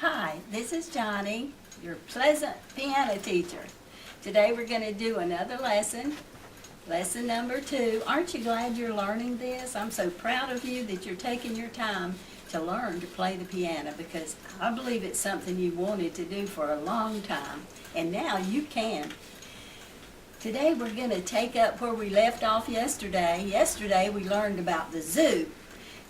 Hi, this is Johnny, your pleasant piano teacher. Today we're going to do another lesson, lesson number 2. Aren't you glad you're learning this? I'm so proud of you that you're taking your time to learn to play the piano, because I believe it's something you wanted to do for a long time, and now you can. Today we're going to take up where we left off yesterday. Yesterday we learned about the zoo.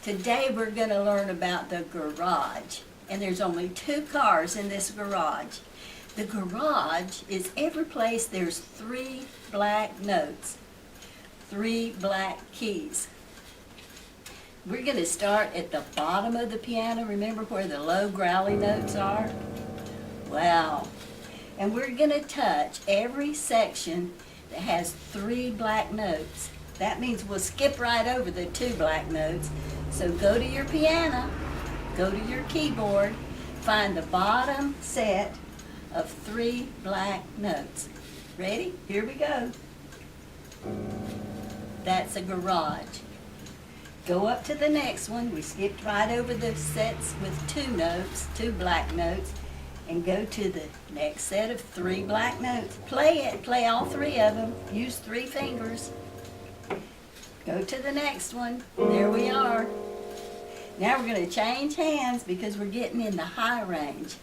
Today we're going to learn about the garage. And there's only 2 cars in this garage. The garage is every place there's 3 black notes, 3 black keys. We're going to start at the bottom of the piano. Remember where the low growly notes are? Wow. And we're going to touch every section that has 3 black notes. That means we'll skip right over the 2 black notes. So go to your piano. Go to your keyboard, find the bottom set of 3 black notes. Ready? Here we go. That's a garage. Go up to the next one. We skipped right over the sets with 2 notes, 2 black notes, and go to the next set of 3 black notes. Play it. Play all 3 of them. Use 3 fingers. Go to the next one. There we are. Now we're going to change hands because we're getting in the high range.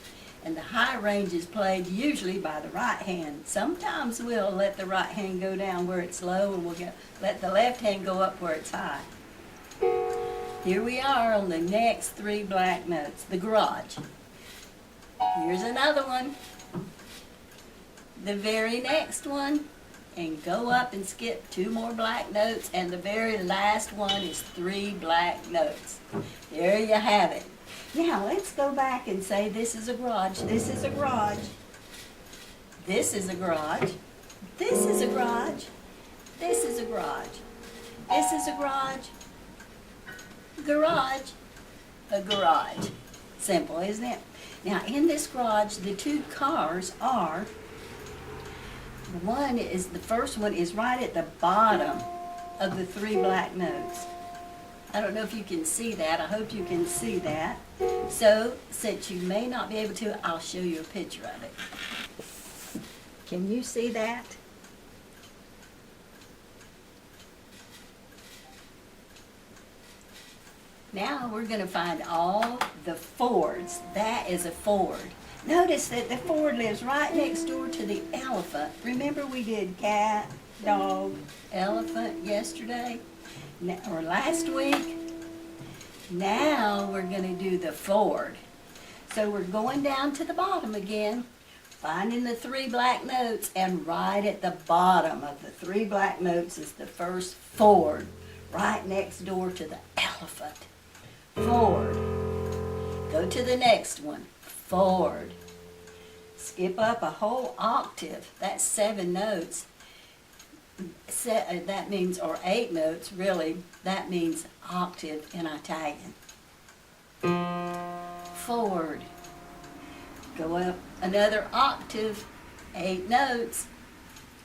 And the high range is played usually by the right hand. Sometimes we'll let the right hand go down where it's low, and we'll let the left hand go up where it's high. Here we are on the next 3 black notes, the garage. Here's another one. The very next one. And go up and skip 2 more black notes, and the very last one is 3 black notes. There you have it. Now let's go back and say this is a garage, this is a garage, this is a garage, this is a garage, this is a garage, this is a garage, garage, a garage. Simple, isn't it? Now in this garage, the 2 cars are, the first one is right at the bottom of the 3 black notes. I don't know if you can see that. I hope you can see that. So, since you may not be able to, I'll show you a picture of it. Can you see that? Now we're going to find all the Fords. That is a Ford. Notice that the Ford lives right next door to the elephant. Remember we did cat, dog, elephant yesterday, or last week? Now we're going to do the Ford. So we're going down to the bottom again, finding the 3 black notes, and right at the bottom of the 3 black notes is the first Ford, right next door to the elephant. Ford. Go to the next one. Ford. Skip up a whole octave. That's 7 notes. That means, or 8 notes, really. That means octave in Italian. Ford. Go up another octave. 8 notes.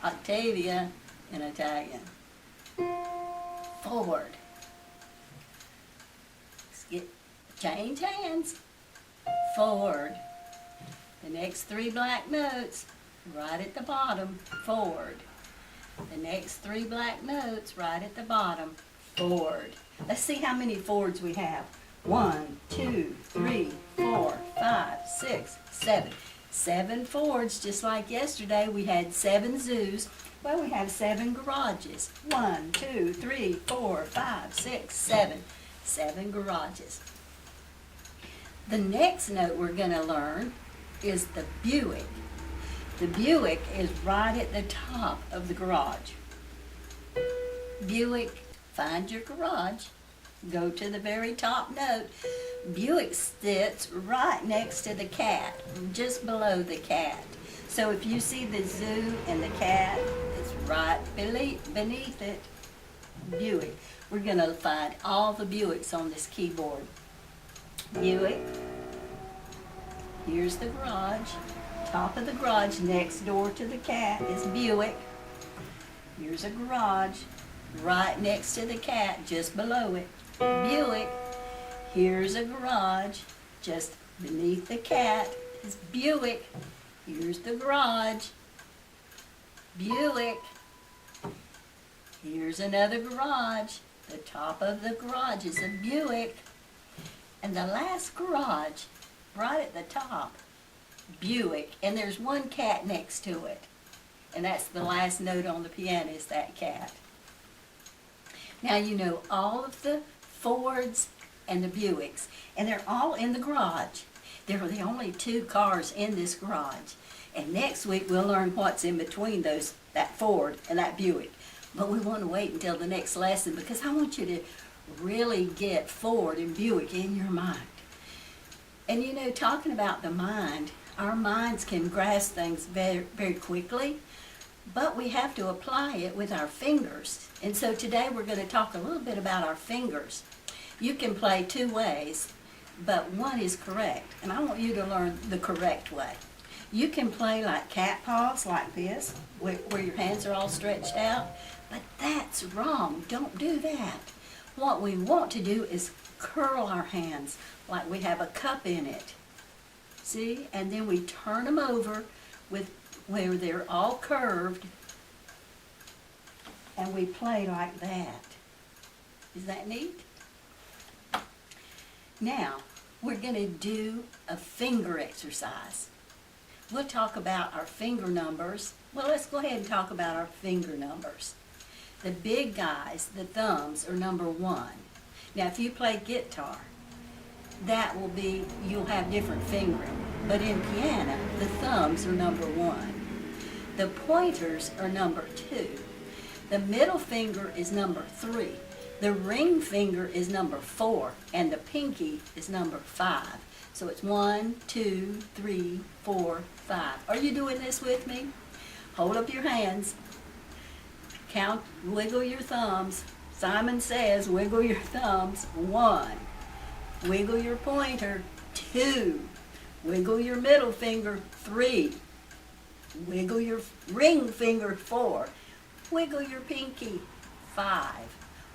Octavia in Italian. Ford. Skip. Change hands. Ford. The next 3 black notes, right at the bottom, Ford. The next 3 black notes, right at the bottom, Ford. Let's see how many Fords we have. 1, 2, 3, 4, 5, 6, 7. 7 Fords, just like yesterday we had 7 zoos. Well, we have 7 garages. 1, 2, 3, 4, 5, 6, 7. 7 garages. The next note we're going to learn is the Buick. The Buick is right at the top of the garage. Buick, find your garage. Go to the very top note. Buick sits right next to the cat, just below the cat. So if you see the zoo and the cat, it's right beneath it. Buick. We're going to find all the Buicks on this keyboard. Buick. Here's the garage. Top of the garage next door to the cat is Buick. Here's a garage right next to the cat, just below it. Buick. Here's a garage just Beneath the cat is Buick. Here's the garage. Buick. Here's another garage. The top of the garage is a Buick. And the last garage, right at the top, Buick. And there's one cat next to it. And that's the last note on the piano is that cat. Now you know all of the Fords and the Buicks. And they're all in the garage. There are the only two cars in this garage. And next week we'll learn what's in between those, that Ford and that Buick. But we want to wait until the next lesson because I want you to really get Ford and Buick in your mind. And you know, talking about the mind, our minds can grasp things very, very quickly, but we have to apply it with our fingers. And so today we're going to talk a little bit about our fingers. You can play two ways, but one is correct. And I want you to learn the correct way. You can play like cat paws, like this, where your hands are all stretched out, but that's wrong. Don't do that. What we want to do is curl our hands like we have a cup in it. See? And then we turn them over with where they're all curved, and we play like that. Is that neat? Now, we're going to do a finger exercise. We'll talk about our finger numbers. Well, let's go ahead and talk about our finger numbers. The big guys, the thumbs, are number 1. Now, if you play guitar, that will be, you'll have different fingering. But in piano, the thumbs are number 1. The pointers are number 2. The middle finger is number 3. The ring finger is number 4. And the pinky is number 5. So it's 1, 2, 3, 4, 5. Are you doing this with me? Hold up your hands. Count, wiggle your thumbs. Simon says, wiggle your thumbs. 1. Wiggle your pointer. 2. Wiggle your middle finger. 3. Wiggle your ring finger. 4. Wiggle your pinky. 5.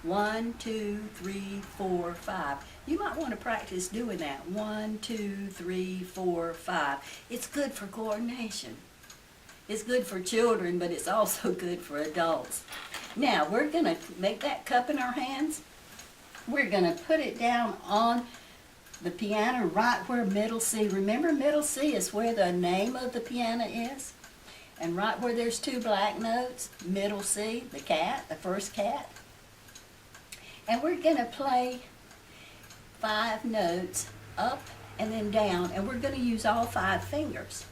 1, 2, 3, 4, 5. You might want to practice doing that. 1, 2, 3, 4, 5. It's good for coordination. It's good for children, but it's also good for adults. Now, we're going to make that cup in our hands. We're going to put it down on the piano right where middle C. Remember, middle C is where the name of the piano is. And right where there's 2 black notes, middle C, the cat, the first cat. And we're going to play 5 notes up and then down, and we're going to use all 5 fingers.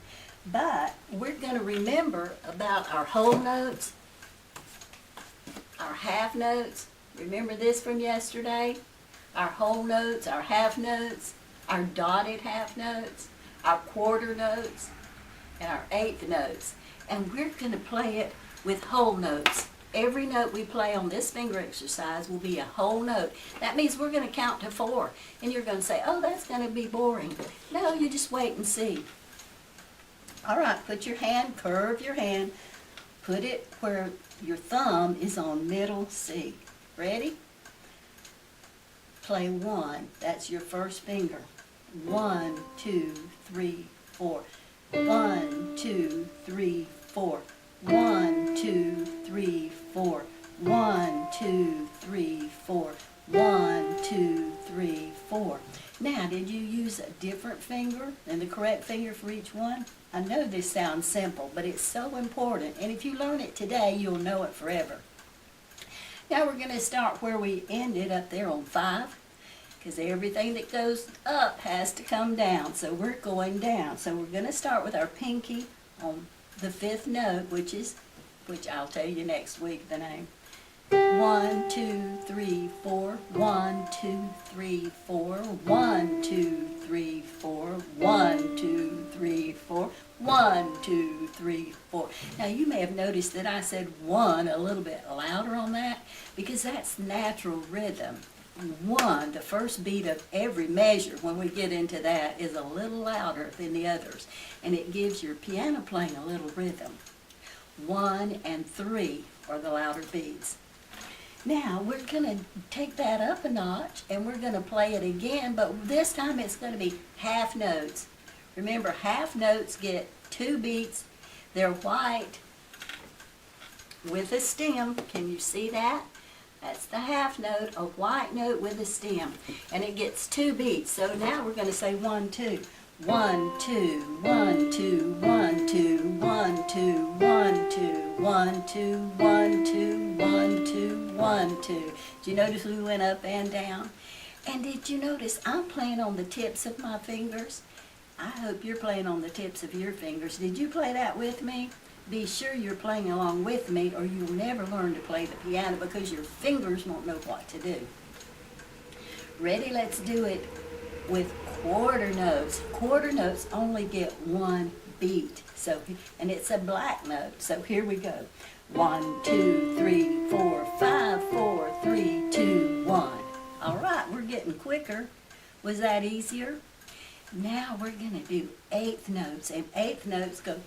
But we're going to remember about our whole notes, our half notes. Remember this from yesterday? Our whole notes, our half notes, our dotted half notes, our quarter notes, and our eighth notes. And we're going to play it with whole notes. Every note we play on this finger exercise will be a whole note. That means we're going to count to 4. And you're going to say, oh, that's going to be boring. No, you just wait and see. All right, put your hand, curve your hand. Put it where your thumb is on middle C. Ready? Play 1. That's your first finger. 1, 2, 3, 4. 1, 2, 3, 4. 1, 2, 3, 4. 1, 2, 3, 4. 1, 2, 3, 4. Now, did you use a different finger than the correct finger for each one? I know this sounds simple, but it's so important. And if you learn it today, you'll know it forever. Now we're going to start where we ended up there on 5. Because everything that goes up has to come down. So we're going down. So we're going to start with our pinky on the 5th note, which I'll tell you next week the name. 1, 2, 3, 4. 1, 2, 3, 4. 1, 2, 3, 4. 1, 2, 3, 4. 1, 2, 3, 4. Now you may have noticed that I said 1 a little bit louder on that because that's natural rhythm. 1, the first beat of every measure when we get into that, is a little louder than the others. And it gives your piano playing a little rhythm. 1 and 3 are the louder beats. Now, we're going to take that up a notch, and we're going to play it again, but this time it's going to be half notes. Remember, half notes get 2 beats. They're white with a stem. Can you see that? That's the half note, a white note with a stem. And it gets 2 beats. So now we're going to say 1, 2. 1, 2, 1, 2, 1, 2, 1, 2, 1, 2, 1, 2, 1, 2, 1, 2, 1, 2. Did you notice we went up and down? And did you notice I'm playing on the tips of my fingers? I hope you're playing on the tips of your fingers. Did you play that with me? Be sure you're playing along with me, or you'll never learn to play the piano because your fingers won't know what to do. Ready? Let's do it with quarter notes. Quarter notes only get 1 beat. So, and it's a black note. So here we go. 1, 2, 3, 4, 5, 4, 3, 2, 1. All right, we're getting quicker. Was that easier? Now we're going to do 8th notes, and 8th notes go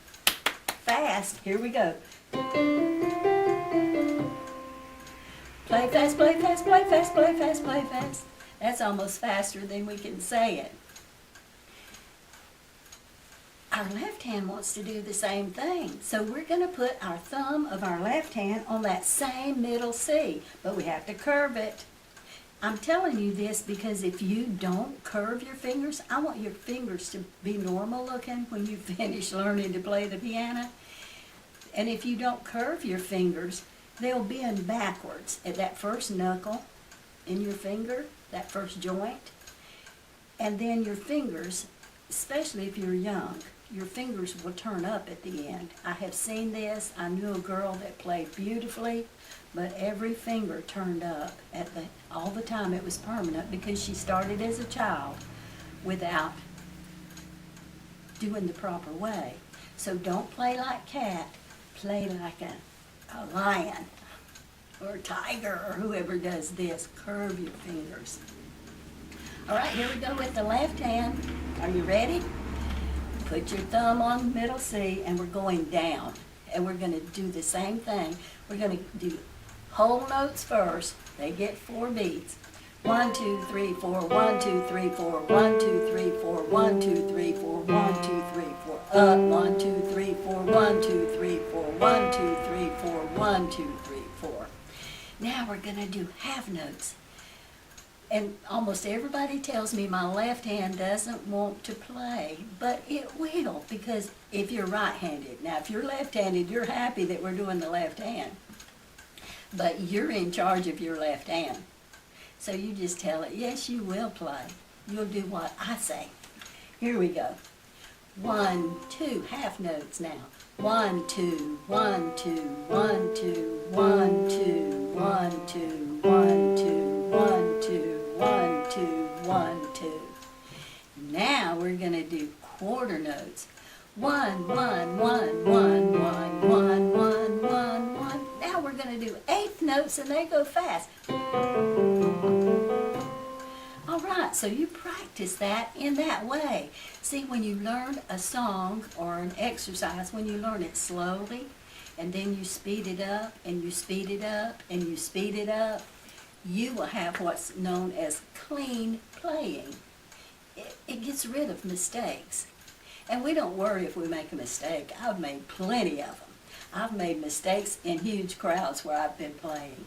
fast. Here we go. Play fast, play fast, play fast, play fast, play fast. That's almost faster than we can say it. Our left hand wants to do the same thing. So we're going to put our thumb of our left hand on that same middle C, but we have to curve it. I'm telling you this because if you don't curve your fingers, I want your fingers to be normal looking when you finish learning to play the piano. And if you don't curve your fingers, they'll bend backwards at that first knuckle in your finger, that first joint. And then your fingers, especially if you're young, your fingers will turn up at the end. I have seen this. I knew a girl that played beautifully, but every finger turned up all the time. It was permanent because she started as a child without doing the proper way. So don't play like cat. Play like a lion or a tiger or whoever does this. Curve your fingers. All right, here we go with the left hand. Are you ready? Put your thumb on middle C, and we're going down. And we're going to do the same thing. We're going to do whole notes first. They get 4 beats. 1, 2, 3, 4, 1, 2, 3, 4, 1, 2, 3, 4, 1, 2, 3, 4, 1, 2, 3, 4, up, 1, 2, 3, 4, 1, 2, 3, 4, 1, 2, 3, 4, 1, 2, 3, 4. Now we're going to do half notes. And almost everybody tells me my left hand doesn't want to play, but it will, because if you're right-handed. Now, if you're left-handed, you're happy that we're doing the left hand, but you're in charge of your left hand. So you just tell it, yes, you will play. You'll do what I say. Here we go. 1, 2, half notes now. 1, 2, 1, 2, 1, 2, 1, 2, 1, 2, 1, 2, 1, 2, 1, 2, 1, 2. Now we're going to do quarter notes. 1, 1, 1, 1, 1, 1, 1, 1, 1. Now we're going to do 8th notes, and they go fast. All right, so you practice that in that way. See, when you learn a song or an exercise, when you learn it slowly, and then you speed it up, and you speed it up, and you speed it up, you will have what's known as clean playing. It gets rid of mistakes. And we don't worry if we make a mistake. I've made plenty of them. I've made mistakes in huge crowds where I've been playing.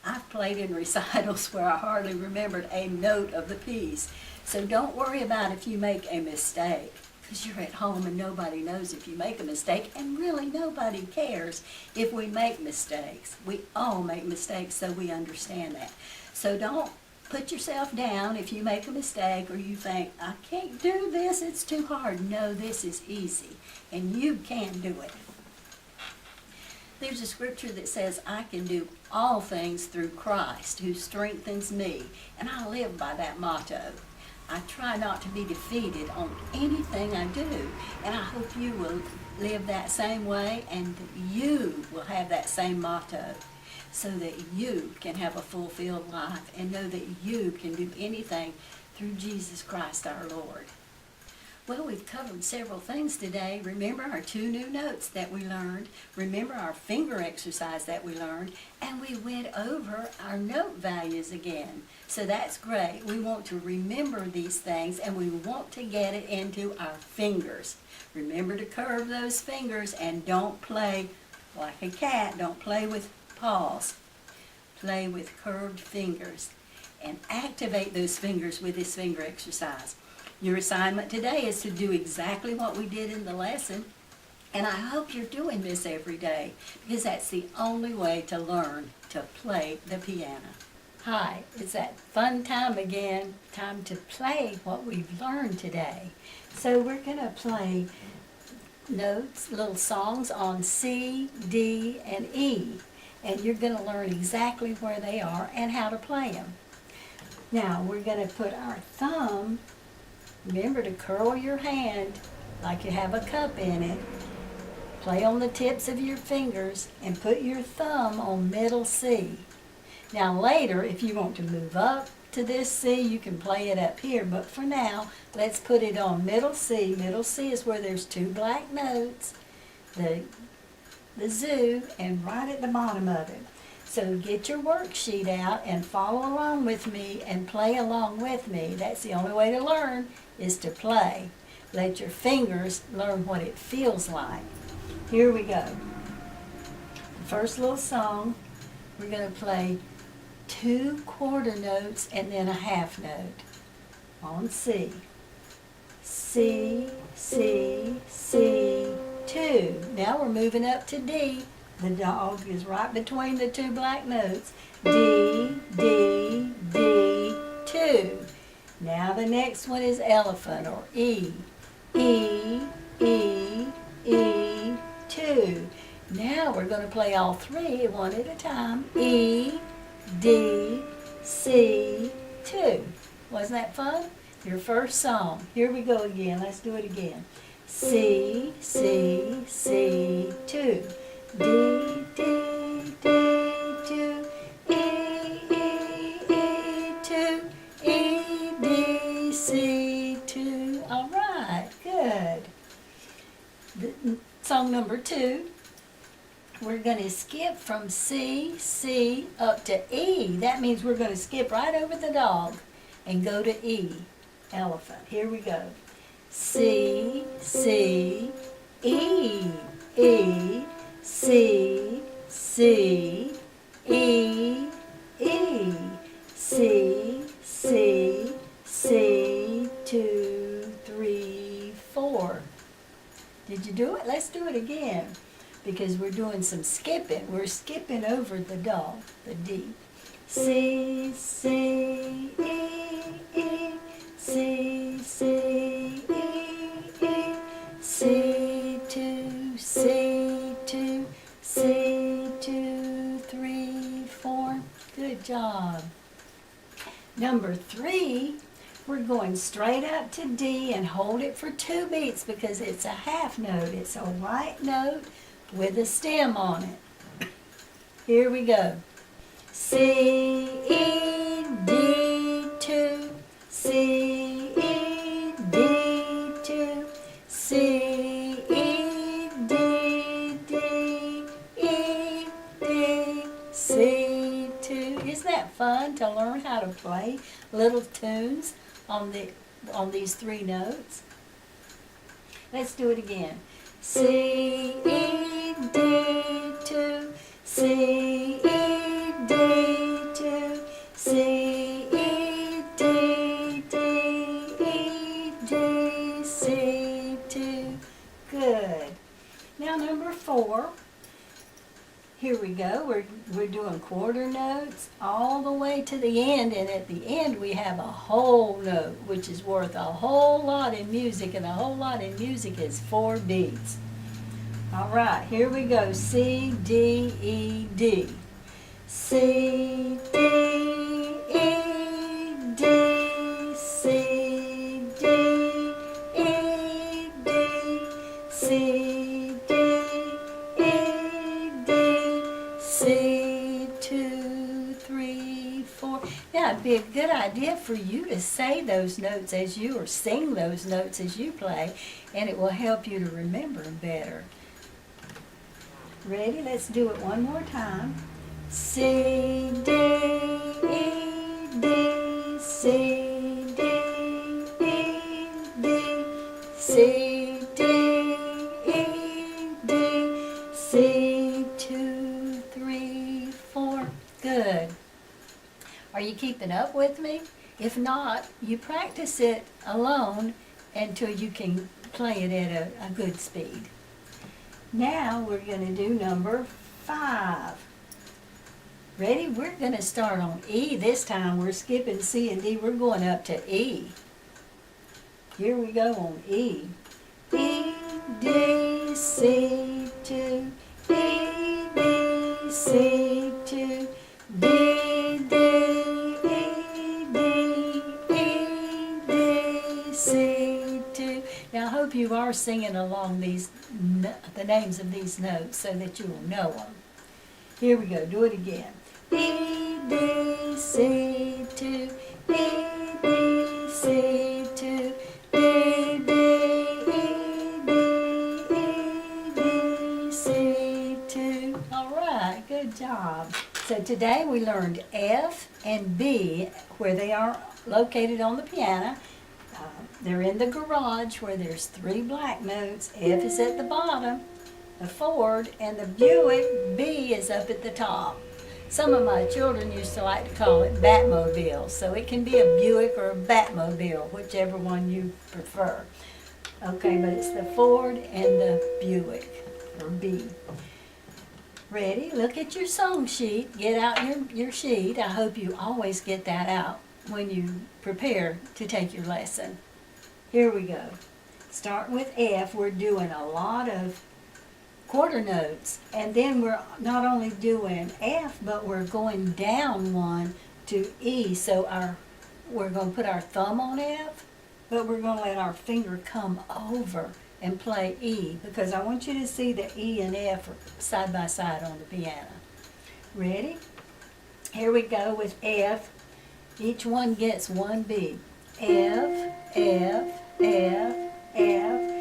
I've played in recitals where I hardly remembered a note of the piece. So don't worry about if you make a mistake, because you're at home and nobody knows if you make a mistake, and really nobody cares if we make mistakes. We all make mistakes, so we understand that. So don't put yourself down if you make a mistake or you think, I can't do this, it's too hard. No, this is easy, and you can do it. There's a scripture that says, I can do all things through Christ who strengthens me, and I live by that motto. I try not to be defeated on anything I do, and I hope you will live that same way, and that you will have that same motto, so that you can have a fulfilled life and know that you can do anything through Jesus Christ our Lord. Well, we've covered several things today. Remember our 2 new notes that we learned. Remember our finger exercise that we learned. And we went over our note values again. So that's great. We want to remember these things and we want to get it into our fingers. Remember to curve those fingers and don't play like a cat. Don't play with paws. Play with curved fingers. And activate those fingers with this finger exercise. Your assignment today is to do exactly what we did in the lesson, and I hope you're doing this every day because that's the only way to learn to play the piano. Hi, it's that fun time again, time to play what we've learned today. So we're going to play notes, little songs on C, D, and E, and you're going to learn exactly where they are and how to play them. Now we're going to put our thumb. Remember to curl your hand like you have a cup in it. Play on the tips of your fingers and put your thumb on middle C. Now later, if you want to move up to this C, you can play it up here. But for now, let's put it on middle C. Middle C is where there's 2 black notes, the zoo, and right at the bottom of it. So get your worksheet out and follow along with me and play along with me. That's the only way to learn is to play. Let your fingers learn what it feels like. Here we go. The first little song, we're going to play 2 quarter notes and then a half note on C. C, C, C, 2. Now we're moving up to D. The dog is right between the 2 black notes. D, D, D, 2. Now the next one is elephant, or E. E, E, E, 2. Now we're going to play all 3 one at a time. E, D, C, 2. Wasn't that fun? Your first song. Here we go again. Let's do it again. C, C, C, 2. D, D, D, 2, E, E, E, 2, E, D, C, 2. All right, good. Song number 2, we're going to skip from C, C, up to E. That means we're going to skip right over the dog and go to E, elephant. Here we go. C, C, E, E, C, C, E, E, C, C, C, 2, 3, 4. Did you do it? Let's do it again because we're doing some skipping. We're skipping over the dog, the D. C, C, E, E, C, C, E, E, C, 2, C, 2, C, 2, 3, 4. Good job. Number 3, we're going straight up to D and hold it for 2 beats because it's a half note. It's a white note with a stem on it. Here we go. C, E, D, 2, C, E, D, 2, C, E, D, D, E, D, C, 2. Isn't that fun to learn how to play little tunes on these 3 notes? Let's do it again. C, E, D, 2, C, E, D, 2, C, E, D, D, E, D, C, 2. Good. Now number 4. Here we go. We're doing quarter notes all the way to the end, and at the end we have a whole note, which is worth a whole lot in music, and a whole lot in music is 4 beats. All right, here we go. C, D, E, D. C, D, E, D, C, D, E, D, C, D, E, D, C, 2, 3, 4. Yeah, it'd be a good idea for you to say those notes as you, or sing those notes as you play, and it will help you to remember them better. Ready? Let's do it one more time. C, D, E, D, C, D, E, D, C, D, E, D, C, 2, 3, 4. Good. Are you keeping up with me? If not, you practice it alone until you can play it at a good speed. Now we're going to do number 5. Ready? We're going to start on E this time. We're skipping C and D. We're going up to E. Here we go on E. E, D, C, 2. E, D, C, 2. D, D, E, D, E, D, C, 2. Now I hope you are singing along the names of these notes so that you will know them. Here we go. Do it again. E, D, C, 2. E, D, C, 2. D, D, E, D, E, D, C, 2. All right. Good job. So today we learned F and B, where they are located on the piano. They're in the garage where there's 3 black notes. F is at the bottom, the Ford, and the Buick B is up at the top. Some of my children used to like to call it Batmobile, so it can be a Buick or a Batmobile, whichever one you prefer. Okay, but it's the Ford and the Buick, or B. Ready? Look at your song sheet. Get out your sheet. I hope you always get that out when you prepare to take your lesson. Here we go. Starting with F, we're doing a lot of quarter notes, and then we're not only doing F, but we're going down one to E. So we're going to put our thumb on F, but we're going to let our finger come over and play E, because I want you to see the E and F side by side on the piano. Ready? Here we go with F. Each one gets one B. F, F, F, F.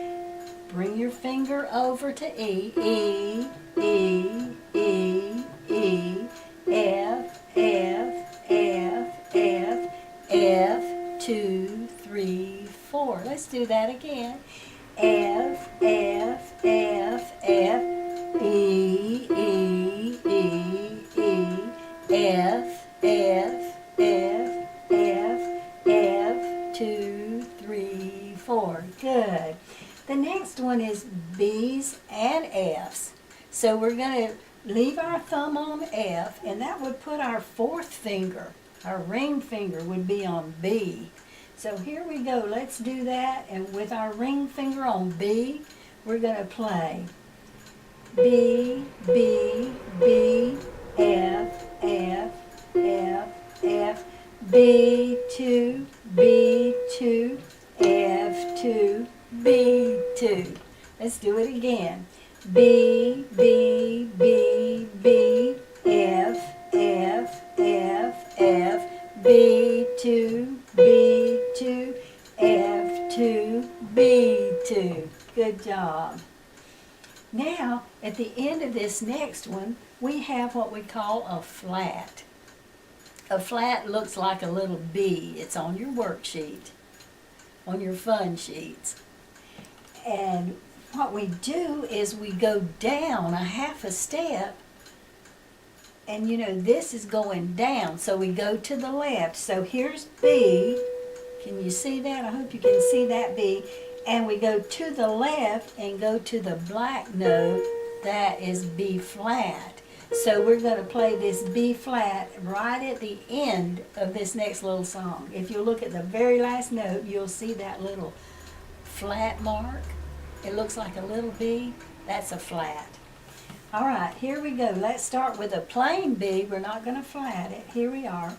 Bring your finger over to E. E, E, E, E. F, F, F, F, F. 2, 3, 4. Let's do that again. F, F, F, F. E, E, E, E. F, F, F, F, F. 2, 3, 4. Good. The next one is B's and F's. So we're going to leave our thumb on F, and that would put our 4th finger, our ring finger, would be on B. So here we go. Let's do that. And with our ring finger on B, we're going to play B, B, B, F, F, F, F, B2, B2, F2, B2. Let's do it again. B, B, B, B, F, F, F, F, B2, B2, F2, B2. Good job. Now, at the end of this next one, we have what we call a flat. A flat looks like a little B. It's on your worksheet, on your fun sheets. And what we do is we go down a half a step, and you know this is going down, so we go to the left. So here's B. Can you see that? I hope you can see that B. And we go to the left and go to the black note. That is B flat. So we're going to play this B flat right at the end of this next little song. If you look at the very last note, you'll see that little flat mark. It looks like a little B. That's a flat. All right, here we go. Let's start with a plain B. We're not going to flat it. Here we are.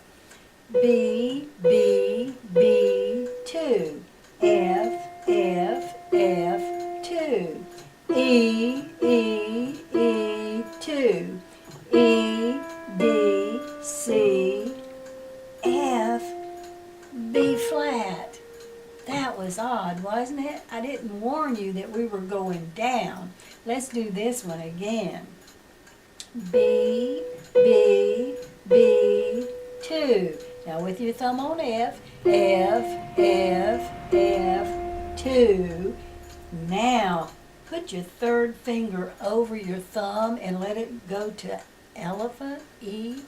B, B, B, 2. F, F, F, 2. E, E, E, 2. E, D, C, was odd, wasn't it? I didn't warn you that we were going down. Let's do this one again. B, B, B, 2. Now with your thumb on F, F, F, F, 2. Now put your third finger over your thumb and let it go to elephant, E,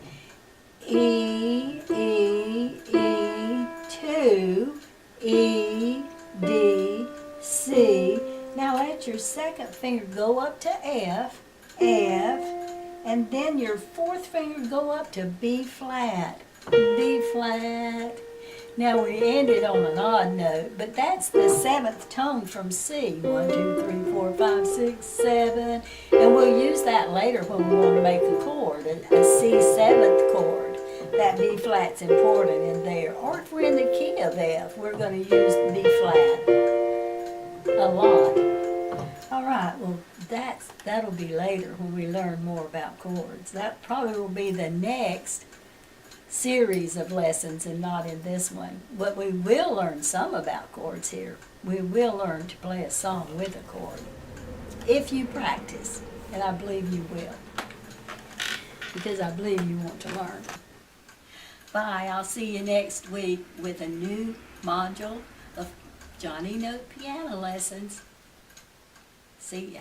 E, E, E, 2, E, D, C. Now let your second finger go up to F, F, and then your fourth finger go up to B flat, B flat. Now we ended on an odd note, but that's the 7th tone from C. 1, 2, 3, 4, 5, 6, 7. And we'll use that later when we want to make a chord, a C 7th chord. That B flat's important in there. Or if we're in the key of F, we're going to use B flat a lot. All right, well, that'll be later when we learn more about chords. That probably will be the next series of lessons and not in this one. But we will learn some about chords here. We will learn to play a song with a chord if you practice, and I believe you will, because I believe you want to learn. Bye. I'll see you next week with a new module of Johnny Note piano lessons. See ya.